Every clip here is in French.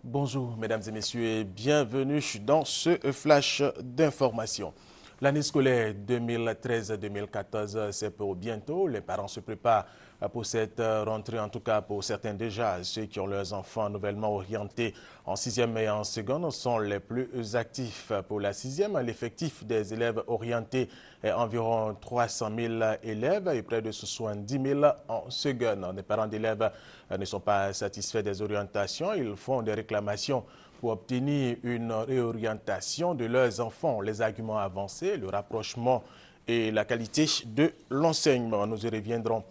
Bonjour mesdames et messieurs et bienvenue dans ce flash d'information. L'année scolaire 2013-2014, c'est pour bientôt. Les parents se préparent pour cette rentrée, en tout cas pour certains déjà. Ceux qui ont leurs enfants nouvellement orientés en 6e et en seconde sont les plus actifs. Pour la 6e, l'effectif des élèves orientés est environ 300 000 élèves et près de 70 000 en seconde. Les parents d'élèves ne sont pas satisfaits des orientations. Ils font des réclamations pour obtenir une réorientation de leurs enfants. Les arguments avancés, le rapprochement et la qualité de l'enseignement. Nous y reviendrons.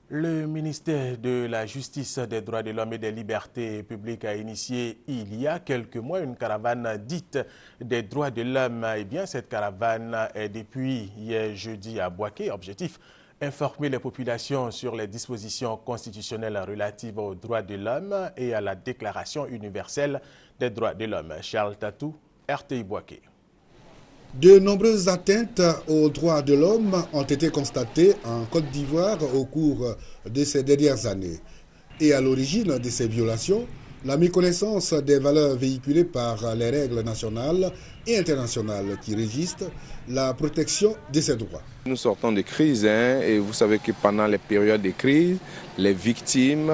Le ministère de la Justice, des Droits de l'Homme et des Libertés publiques a initié il y a quelques mois une caravane dite des droits de l'homme. Eh bien, cette caravane est depuis hier jeudi à Bouaké. Objectif, informer les populations sur les dispositions constitutionnelles relatives aux droits de l'homme et à la Déclaration universelle des droits de l'homme. Charles Tatou, RTI Bouaké. De nombreuses atteintes aux droits de l'homme ont été constatées en Côte d'Ivoire au cours de ces dernières années. Et à l'origine de ces violations, la méconnaissance des valeurs véhiculées par les règles nationales et internationales qui régissent la protection de ces droits. Nous sortons de crise et vous savez que pendant les périodes de crise, les victimes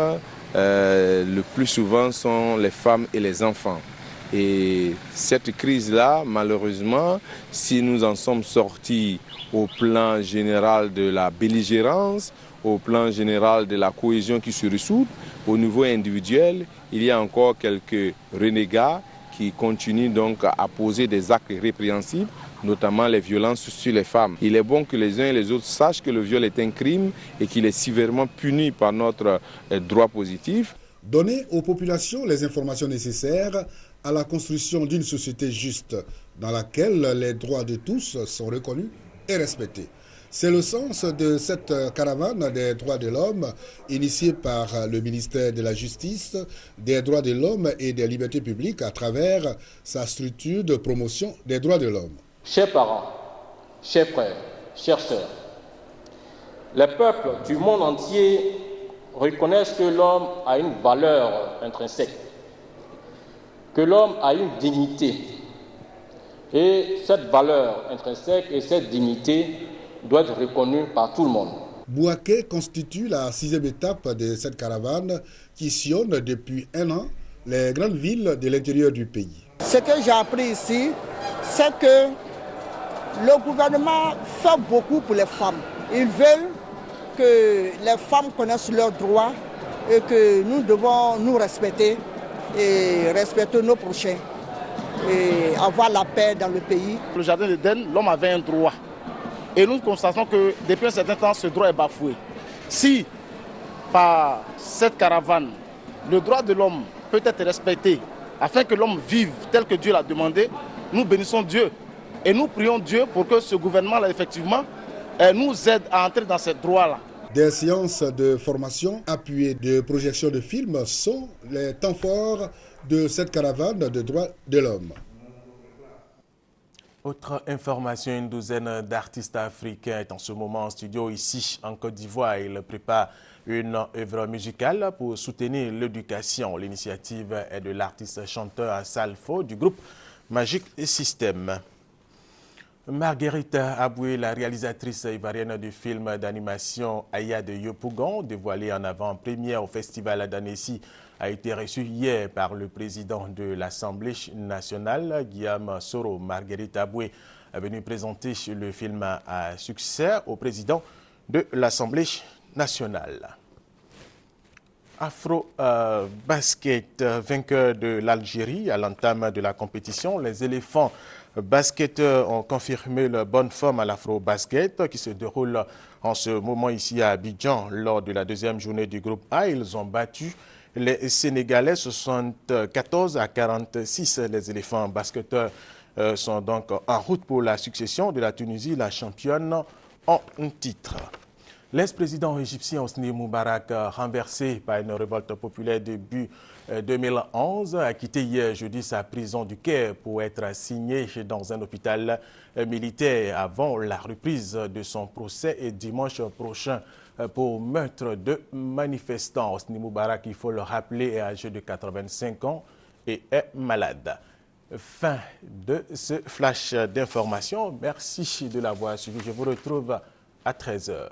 le plus souvent sont les femmes et les enfants. Et cette crise-là, malheureusement, si nous en sommes sortis au plan général de la belligérance, au plan général de la cohésion qui se ressoute, au niveau individuel, il y a encore quelques renégats qui continuent donc à poser des actes répréhensibles, notamment les violences sur les femmes. Il est bon que les uns et les autres sachent que le viol est un crime et qu'il est sévèrement puni par notre droit positif. Donner aux populations les informations nécessaires à la construction d'une société juste dans laquelle les droits de tous sont reconnus et respectés. C'est le sens de cette caravane des droits de l'homme initiée par le ministère de la Justice, des droits de l'homme et des libertés publiques à travers sa structure de promotion des droits de l'homme. Chers parents, chers frères, chères sœurs, les peuples du monde entier reconnaissent que l'homme a une valeur intrinsèque, que l'homme a une dignité. Et cette valeur intrinsèque et cette dignité doit être reconnue par tout le monde. Bouaké constitue la 6e étape de cette caravane qui sillonne depuis un an les grandes villes de l'intérieur du pays. Ce que j'ai appris ici, c'est que le gouvernement fait beaucoup pour les femmes. Ils veulent que les femmes connaissent leurs droits et que nous devons nous respecter et respecter nos prochains et avoir la paix dans le pays. Le jardin d'Éden, l'homme avait un droit. Et nous constatons que depuis un certain temps, ce droit est bafoué. Si, par cette caravane, le droit de l'homme peut être respecté afin que l'homme vive tel que Dieu l'a demandé, nous bénissons Dieu. Et nous prions Dieu pour que ce gouvernement-là, effectivement, nous aide à entrer dans ces droits-là. Des séances de formation appuyées de projections de films sont les temps forts de cette caravane de droits de l'homme. Autre information, une douzaine d'artistes africains est en ce moment en studio ici en Côte d'Ivoire. Ils préparent une œuvre musicale pour soutenir l'éducation. L'initiative est de l'artiste chanteur Salfo du groupe Magic System. Marguerite Aboué, la réalisatrice ivoirienne du film d'animation Aya de Yopougon, dévoilée en avant-première au Festival d'Annecy, a été reçue hier par le président de l'Assemblée nationale, Guillaume Soro. Marguerite Aboué est venue présenter le film à succès au président de l'Assemblée nationale. Afro-basket, vainqueur de l'Algérie à l'entame de la compétition, les éléphants basketteurs ont confirmé leur bonne forme à l'Afro-basket qui se déroule en ce moment ici à Abidjan. Lors de la deuxième journée du groupe A, ils ont battu les Sénégalais 74-46. Les éléphants basketteurs sont donc en route pour la succession de la Tunisie, la championne en titre. L'ex-président égyptien Hosni Moubarak, renversé par une révolte populaire début 2011, a quitté hier jeudi sa prison du Caire pour être assigné dans un hôpital militaire avant la reprise de son procès et dimanche prochain pour meurtre de manifestants. Hosni Moubarak, il faut le rappeler, est âgé de 85 ans et est malade. Fin de ce flash d'information. Merci de l'avoir suivi. Je vous retrouve à 13h.